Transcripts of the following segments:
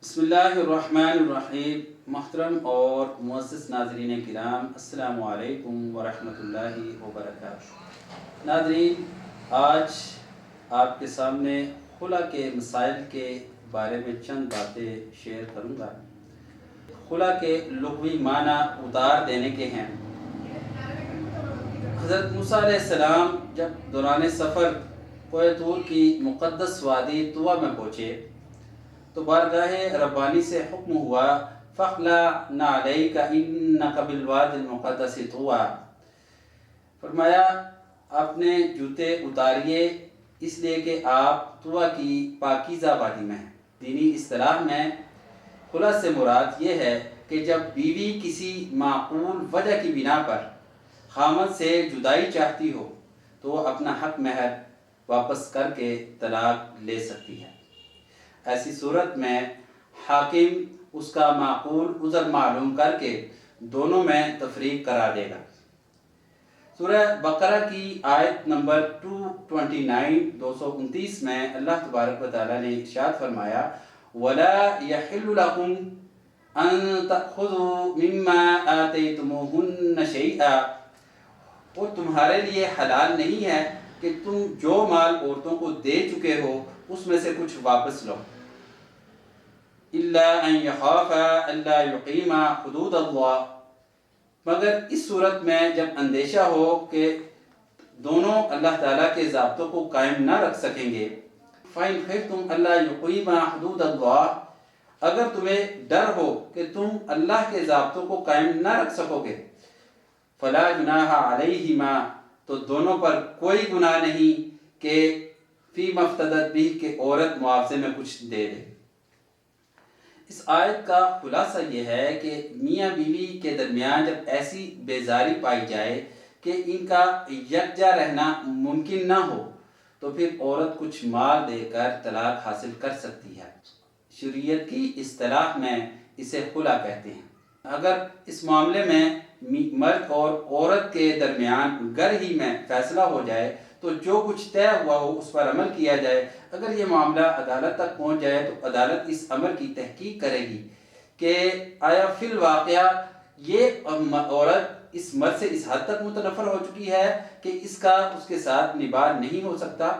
بسم اللہ الرحمن الرحیم۔ محترم اور معزز ناظرین کرام، السلام علیکم ورحمۃ اللہ وبرکاتہ۔ ناظرین، آج آپ کے سامنے خلا کے مسائل کے بارے میں چند باتیں شیئر کروں گا۔ خلا کے لغوی معنی اتار دینے کے ہیں۔ حضرت موسیٰ علیہ السلام جب دوران سفر کوہ طور کی مقدس وادی طویٰ میں پہنچے تو بارگاہ ربانی سے حکم ہوا، فَاخْلَعْ نَعْلَيْكَ إِنَّكَ بِالْوَادِ الْمُقَدَّسِ طُوًى۔ فرمایا اپنے جوتے اتاریے، اس لیے کہ آپ طویٰ کی پاکیزہ وادی میں ہیں۔ دینی اصطلاح میں خلا سے مراد یہ ہے کہ جب بیوی کسی معقول وجہ کی بنا پر خامد سے جدائی چاہتی ہو تو وہ اپنا حق مہر واپس کر کے طلاق لے سکتی ہے۔ ایسی صورت میں حاکم اس کا معقول عذر معلوم کر کے دونوں میں تفریق کرا دے گا۔ سورہ بقرہ کی آیت نمبر 229 میں اللہ تبارک و تعالیٰ نے ارشاد فرمایا، وَلَا يَحِلُّ لَكُمْ أَن تَأْخُذُوا مِمَّا آتَيْتُمُوهُنَّ شَيْئًا، اور تمہارے لیے حلال نہیں ہے کہ تم جو مال عورتوں کو دے چکے ہو اس میں سے کچھ واپس لو، إِلَّا أَن يَخَافَا أَلَّا يُقِيمَا حُدُودَ اللَّهِ، مگر اس صورت میں جب اندیشہ ہو کہ دونوں اللہ تعالیٰ کے ضابطوں کو قائم نہ رکھ سکیں گے۔ فَإِنْ خِفْتُمْ أَلَّا يُقِيمَا حُدُودَ اللَّهِ، اگر تمہیں ڈر ہو کہ تم اللہ کے ضابطوں کو قائم نہ رکھ سکو گے، فَلَا جُنَاحَ عَلَيْهِمَا، تو دونوں پر کوئی گناہ نہیں کہ فِي مَا افْتَدَتْ بِهِ، کہ عورت معاوضے میں کچھ دے دے۔ اس آیت کا خلاصہ یہ ہے کہ میاں بیوی کے درمیان جب ایسی بیزاری پائی جائے کہ ان کا یکجا رہنا ممکن نہ ہو تو پھر عورت کچھ مال دے کر طلاق حاصل کر سکتی ہے۔ شریعت کی اصطلاح میں اسے خلا کہتے ہیں۔ اگر اس معاملے میں مرد اور عورت کے درمیان گھر ہی میں فیصلہ ہو جائے تو جو کچھ طے ہوا ہو اس پر عمل کیا جائے۔ اگر یہ معاملہ عدالت تک پہنچ جائے تو عدالت اس امر کی تحقیق کرے گی کہ آیا فی الواقعہ یہ عورت اس مرد سے اس حد تک متنفر ہو چکی ہے کہ اس کا اس کے ساتھ نباہ نہیں ہو سکتا۔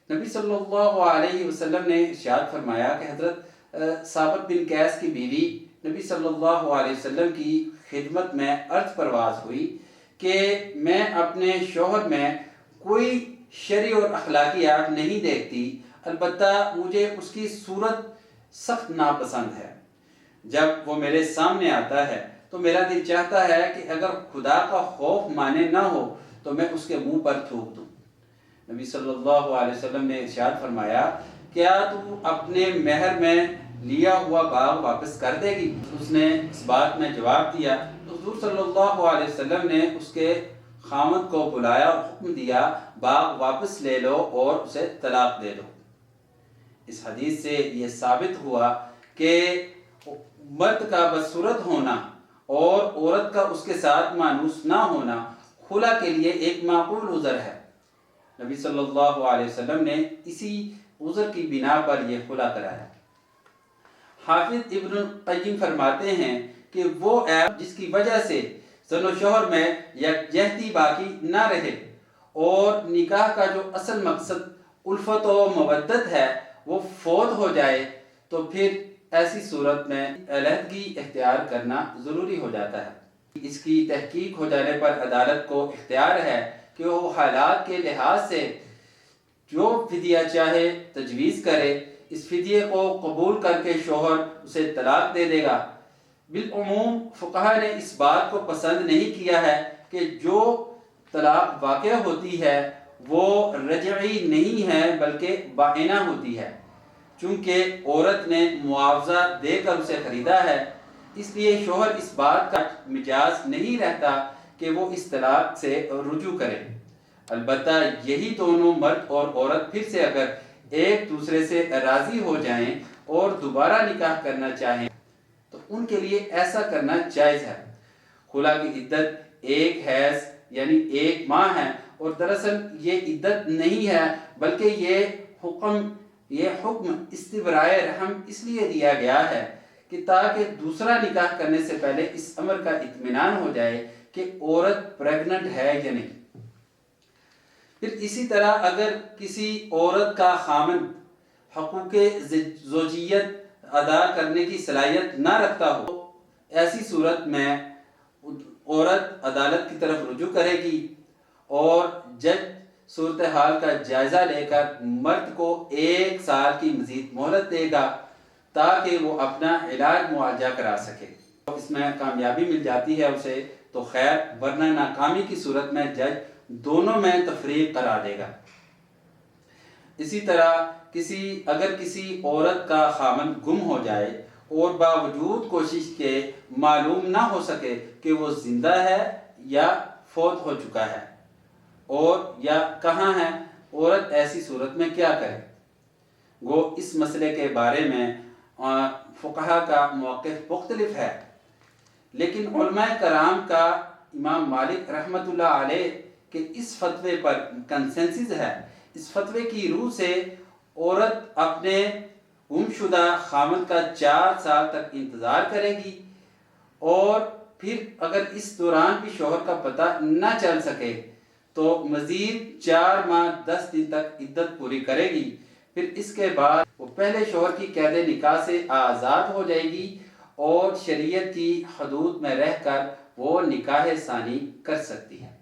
نبی صلی اللہ علیہ وسلم نے ارشاد فرمایا کہ حضرت ثابت بن قیس کی بیوی نبی صلی اللہ علیہ وسلم کی خدمت میں عرض پرواز ہوئی کہ میں اپنے شوہر میں کوئی شرعی اور اخلاقی عیب نہیں دیکھتی، البتہ مجھے اس کی صورت سخت ناپسند ہے۔ جب وہ میرے سامنے آتا ہے تو میرا دل چاہتا ہے کہ اگر خدا کا خوف مانے نہ ہو تو میں اس کے منہ پر تھوک دوں۔ نبی صلی اللہ علیہ وسلم نے ارشاد فرمایا، کیا تو اپنے مہر میں لیا ہوا باغ واپس کر دے گی؟ اس نے اس بات میں جواب دیا تو حضور صلی اللہ علیہ وسلم نے اس کے خامد کو بلایا اور حکم دیا، باغ واپس لے لو اور اسے طلاق دے دو۔ اس حدیث سے یہ ثابت ہوا کہ مرد کا بدصورت ہونا اور عورت کا اس کے ساتھ مانوس نہ ہونا خلا کے لیے ایک معقول عذر ہے۔ نبی صلی اللہ علیہ وسلم نے اسی عذر کی بنا پر یہ خلا کرایا۔ حافظ ابن القیم فرماتے ہیں کہ وہ عیب جس کی وجہ سے زن و شوہر میں یکجہتی باقی نہ رہے اور نکاح کا جو اصل مقصد الفت و مودت ہے وہ فوت ہو جائے تو پھر ایسی صورت میں علیحدگی اختیار کرنا ضروری ہو جاتا ہے۔ اس کی تحقیق ہو جانے پر عدالت کو اختیار ہے کہ وہ حالات کے لحاظ سے جو فدیہ چاہے تجویز کرے، اس فدیے کو قبول کر کے شوہر اسے طلاق دے دے گا۔ بالعموم فقہا نے اس بات کو پسند نہیں کیا ہے کہ جو طلاق واقع ہوتی ہے وہ رجعی نہیں ہے بلکہ بائنہ ہوتی ہے، چونکہ عورت نے معاوضہ دے کر اسے خریدا ہے، اس لیے شوہر اس بات کا مجاز نہیں رہتا کہ وہ اس طلاق سے رجوع کرے۔ البتہ یہی دونوں مرد اور عورت پھر سے اگر ایک دوسرے سے راضی ہو جائیں اور دوبارہ نکاح کرنا چاہیں تو ان کے لیے ایسا کرنا جائز ہے۔ خلا کی عدت ایک حیض یعنی 1 ماہ ہے، اور دراصل یہ عدت نہیں ہے بلکہ یہ حکم یہ حکم استبرائے رحم اس لیے دیا گیا ہے کہ تاکہ دوسرا نکاح کرنے سے پہلے اس امر کا اطمینان ہو جائے کہ عورت پریگننٹ ہے یا نہیں۔ پھر اسی طرح اگر کسی عورت کا خامند حقوق زوجیت ادا کرنے کی صلاحیت نہ رکھتا ہو، ایسی صورت میں عورت عدالت کی طرف رجوع کرے گی اور جج صورتحال کا جائزہ لے کر مرد کو 1 سال کی مزید مہلت دے گا تاکہ وہ اپنا علاج معالجہ کرا سکے۔ اس میں کامیابی مل جاتی ہے اسے تو خیر، ورنہ ناکامی کی صورت میں جج دونوں میں تفریق کرا دے گا۔ اسی طرح اگر کسی عورت کا خامند گم ہو جائے اور باوجود کوشش کے معلوم نہ ہو سکے کہ وہ زندہ ہے یا فوت ہو چکا ہے اور یا کہاں ہے، عورت ایسی صورت میں کیا کرے؟ گو اس مسئلے کے بارے میں فقہا کا موقف مختلف ہے، لیکن علماء کرام کا امام مالک رحمۃ اللہ علیہ کے اس فتوے پر کنسنسس ہے۔ اس فتوے کی روح سے عورت اپنے گم شدہ خامند کا 4 سال تک انتظار کرے گی اور پھر اگر اس دوران بھی شوہر کا پتہ نہ چل سکے تو مزید 4 ماہ 10 دن تک عدت پوری کرے گی۔ پھر اس کے بعد وہ پہلے شوہر کی قید نکاح سے آزاد ہو جائے گی اور شریعت کی حدود میں رہ کر وہ نکاح ثانی کر سکتی ہے۔